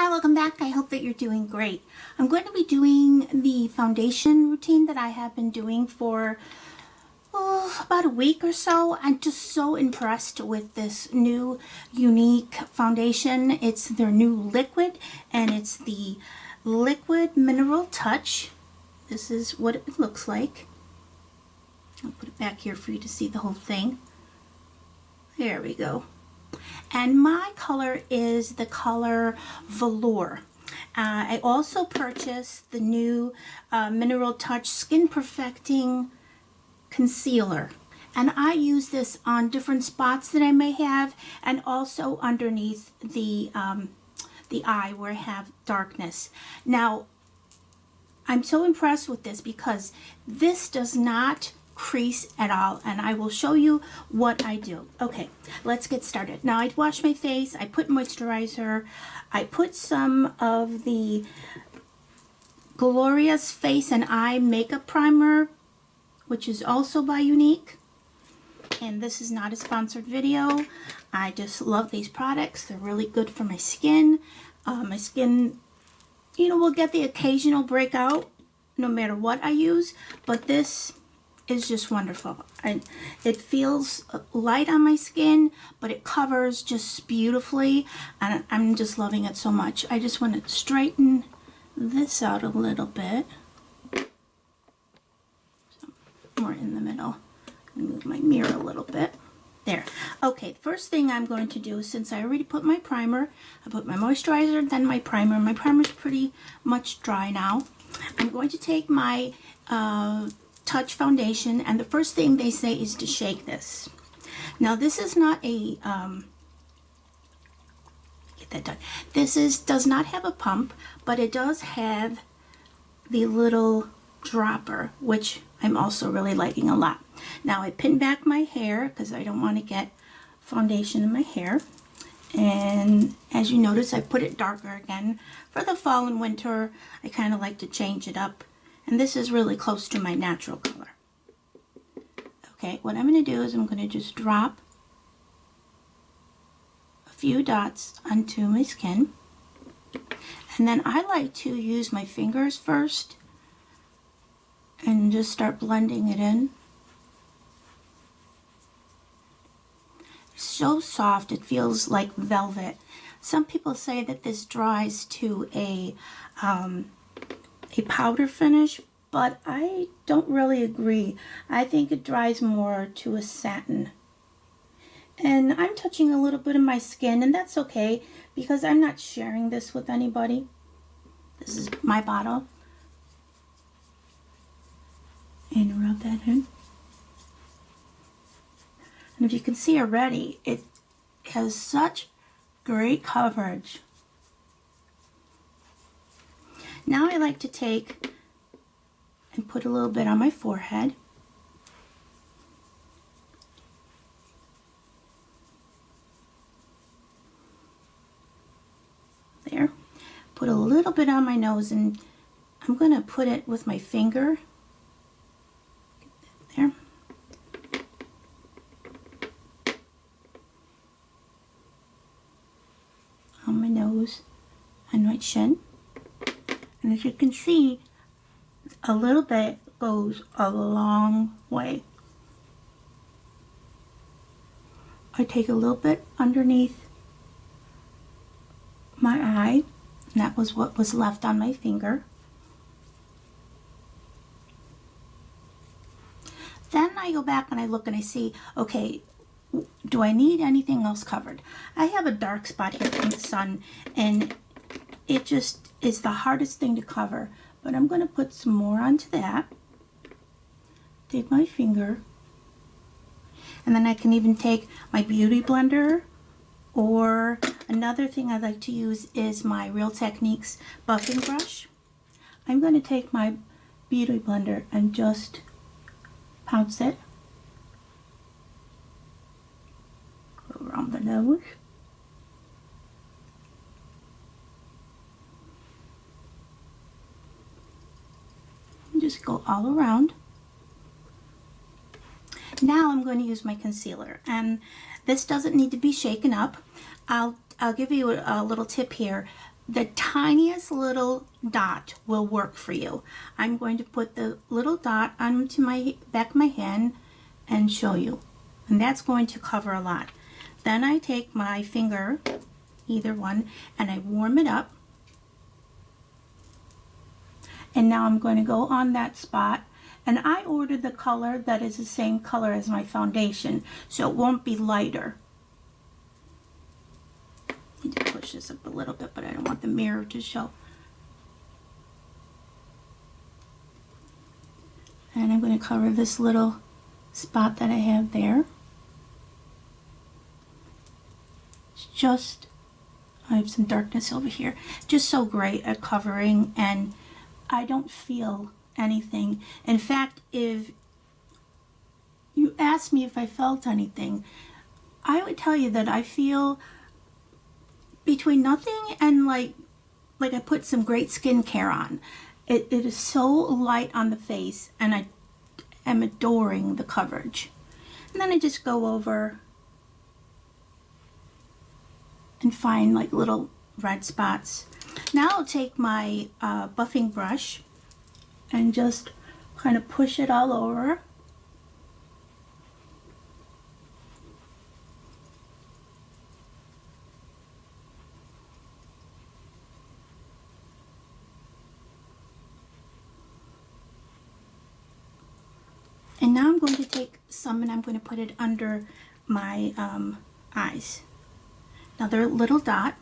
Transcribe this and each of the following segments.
Hi, welcome back. I hope that you're doing great. I'm going to be doing the foundation routine that I have been doing for about a week or so. I'm just so impressed with this new Younique foundation. It's their new liquid, and it's the Liquid Mineral Touch. This is what it looks like. I'll put it back here for you to see the whole thing. There we go. And my color is the color Velour. I also purchased the new Mineral Touch Skin Perfecting Concealer. And I use this on different spots that I may have, and also underneath the eye where I have darkness. Now, I'm so impressed with this because this does not crease at all, and I will show you what I do. Okay, let's get started. Now, I wash my face, I put moisturizer, I put some of the Glorious Face and Eye Makeup Primer, which is also by Younique. And this is not a sponsored video. I just love these products. They're really good for my skin. My skin, will get the occasional breakout no matter what I use, but this is just wonderful. It feels light on my skin, but it covers just beautifully, and I'm just loving it so much. I just want to straighten this out a little bit. So, more in the middle. Move my mirror a little bit. There. Okay, first thing I'm going to do, since I already put my primer, I put my moisturizer, then my primer. My primer's pretty much dry now. I'm going to take my Touch foundation, and the first thing they say is to shake this. Now, this is not a get that done. Does not have a pump, but it does have the little dropper, which I'm also really liking a lot. Now, I pin back my hair because I don't want to get foundation in my hair, and as you notice, I put it darker again. For the fall and winter, I kind of like to change it up. And this is really close to my natural color. Okay, what I'm going to do is I'm going to just drop a few dots onto my skin. And then I like to use my fingers first and just start blending it in. It's so soft, it feels like velvet. Some people say that this dries to a powder finish, but I don't really agree. I think it dries more to a satin. And I'm touching a little bit of my skin, and that's okay because I'm not sharing this with anybody. This is my bottle. And rub that in. And if you can see already, it has such great coverage. Now I like to take and put a little bit on my forehead. There. Put a little bit on my nose, and I'm going to put it with my finger. There. On my nose and my chin. And as you can see, a little bit goes a long way. I take a little bit underneath my eye, and that was what was left on my finger. Then I go back and I look and I see, okay, do I need anything else covered? I have a dark spot here from the sun, and it just is the hardest thing to cover, but I'm going to put some more onto that. Take my finger, and then I can even take my beauty blender, or another thing I like to use is my Real Techniques buffing brush. I'm going to take my beauty blender and just pounce it around the nose. Just go all around. Now I'm going to use my concealer, and this doesn't need to be shaken up. I'll give you a little tip here. the tiniest little dot will work for you. I'm going to put the little dot onto my back of my hand and show you. And that's going to cover a lot. Then I take my finger, either one, and I warm it up. And now I'm going to go on that spot. And I ordered the color that is the same color as my foundation, so it won't be lighter. I need to push this up a little bit, but I don't want the mirror to show. And I'm going to cover this little spot that I have there. It's just, I have some darkness over here. Just so great at covering, and I don't feel anything. In fact, if you asked me if I felt anything, I would tell you that I feel between nothing and like I put some great skincare on. It is so light on the face, and I am adoring the coverage. And then I just go over and find like little red spots. Now I'll take my buffing brush and just kind of push it all over. And now I'm going to take some and I'm going to put it under my eyes. Another little dot.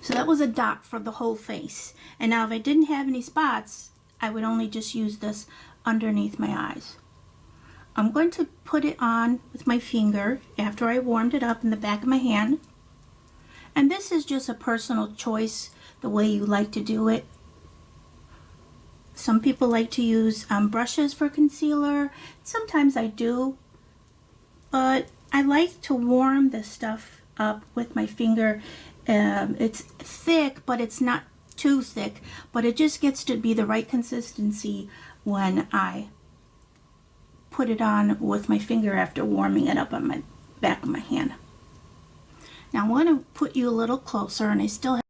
So that was a dot for the whole face. And now if I didn't have any spots, I would only just use this underneath my eyes. I'm going to put it on with my finger after I warmed it up in the back of my hand. And this is just a personal choice, the way you like to do it. Some people like to use brushes for concealer. Sometimes I do. But I like to warm this stuff up with my finger. It's thick, but it's not too thick, but it just gets to be the right consistency when I put it on with my finger after warming it up on my back of my hand. Now I want to put you a little closer, and I still have,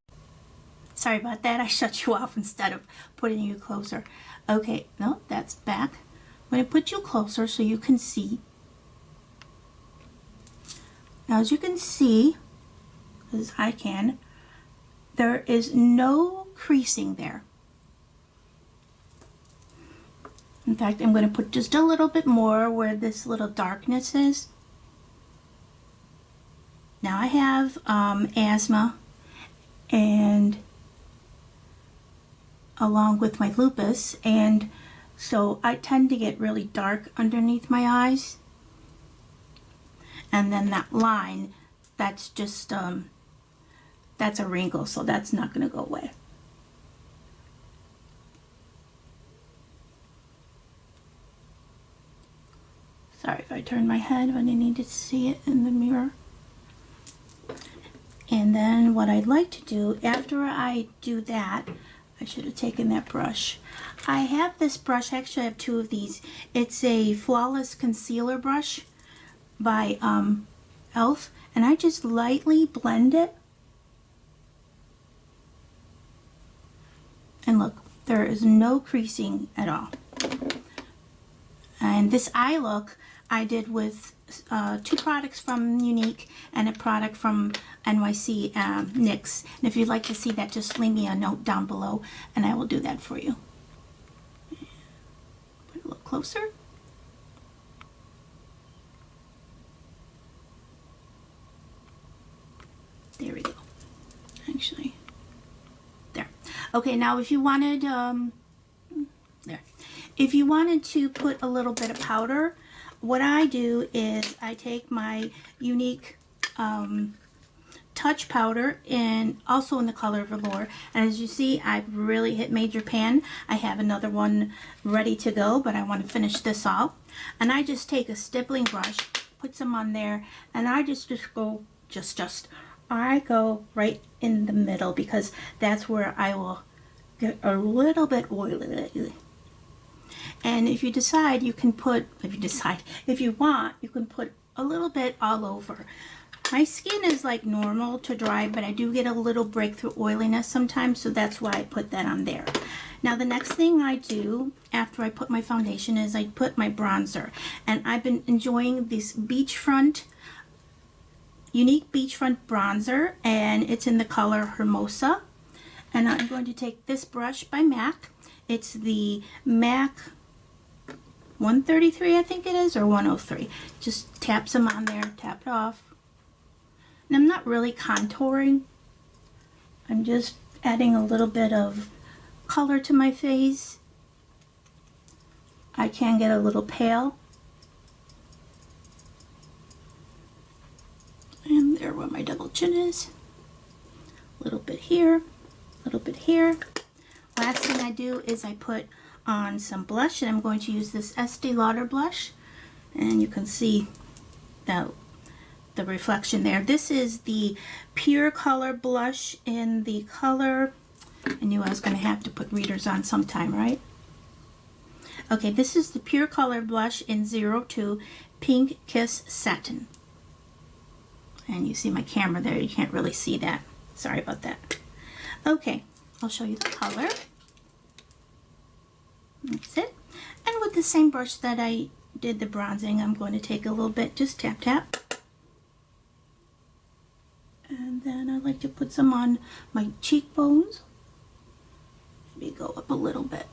sorry about that, I shut you off instead of putting you closer. Okay, no, that's back. I'm going to put you closer so you can see. Now as you can see, as I can, there is no creasing there. In fact, I'm going to put just a little bit more where this little darkness is. Now I have asthma, and along with my lupus, and so I tend to get really dark underneath my eyes. And then that line, that's just that's a wrinkle, so that's not going to go away. Sorry if I turned my head when I needed to see it in the mirror. And then what I'd like to do after I do that, I should have taken that brush. I have this brush, actually I have two of these. It's a Flawless Concealer brush by e.l.f. And I just lightly blend it. And look, there is no creasing at all. And this eye look I did with two products from Younique and a product from NYC NYX. And if you'd like to see that, just leave me a note down below and I will do that for you. Put it a little closer. There we go. Actually, there. Okay, now if you wanted, there. If you wanted to put a little bit of powder, what I do is I take my Younique Touch powder, and also in the color Velour. And as you see, I've really hit major pan. I have another one ready to go, but I want to finish this off. And I just take a stippling brush, put some on there, and I just go, I go right in the middle, because that's where I will get a little bit oily. And if you decide, you can put, if you want, you can put a little bit all over. My skin is like normal to dry, but I do get a little breakthrough oiliness sometimes, so that's why I put that on there. Now the next thing I do after I put my foundation is I put my bronzer. And I've been enjoying this Younique Beachfront bronzer, and it's in the color Hermosa. And I'm going to take this brush by MAC. It's the MAC 133, I think it is, or 103. Just tap some on there, tap it off. And I'm not really contouring. I'm just adding a little bit of color to my face. I can get a little pale. And there where my double chin is. A little bit here, a little bit here. Last thing I do is I put on some blush, and I'm going to use this Estee Lauder blush. And you can see the reflection there. This is the Pure Color blush in the color, I knew I was going to have to put readers on sometime, right? Okay, this is the Pure Color blush in 02 Pink Kiss Satin. And you see my camera there, you can't really see that. Sorry about that. Okay, I'll show you the color. That's it. And with the same brush that I did the bronzing, I'm going to take a little bit, just tap tap. And then I like to put some on my cheekbones. Maybe go up a little bit.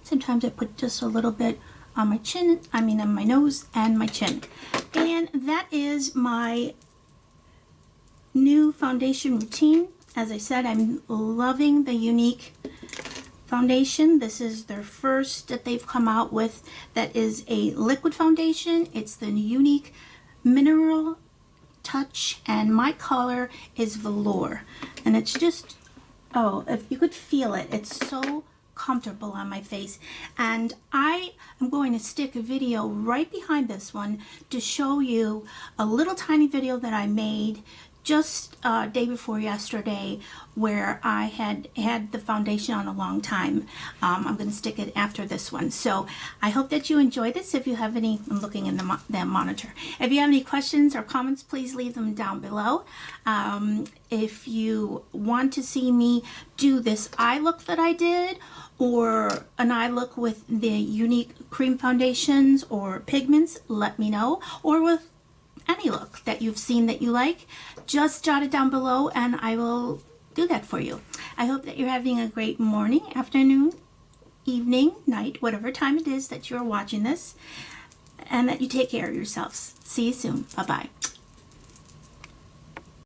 Sometimes I put just a little bit on my chin, on my nose and my chin. And that is my new foundation routine. As I said, I'm loving the Younique foundation. This is their first that they've come out with that is a liquid foundation. It's the Younique Mineral Touch, and my color is Velour. And it's just, oh, if you could feel it, it's so comfortable on my face. And I am going to stick a video right behind this one to show you a little tiny video that I made just day before yesterday, where I had the foundation on a long time. I'm going to stick it after this one. So I hope that you enjoy this. If you have any, I'm looking in the monitor. If you have any questions or comments, please leave them down below. If you want to see me do this eye look that I did, or an eye look with the Younique cream foundations or pigments, let me know. Or with any look that you've seen that you like, just jot it down below and I will do that for you. I hope that you're having a great morning, afternoon, evening, night, whatever time it is that you're watching this, and that you take care of yourselves. See you soon. Bye-bye.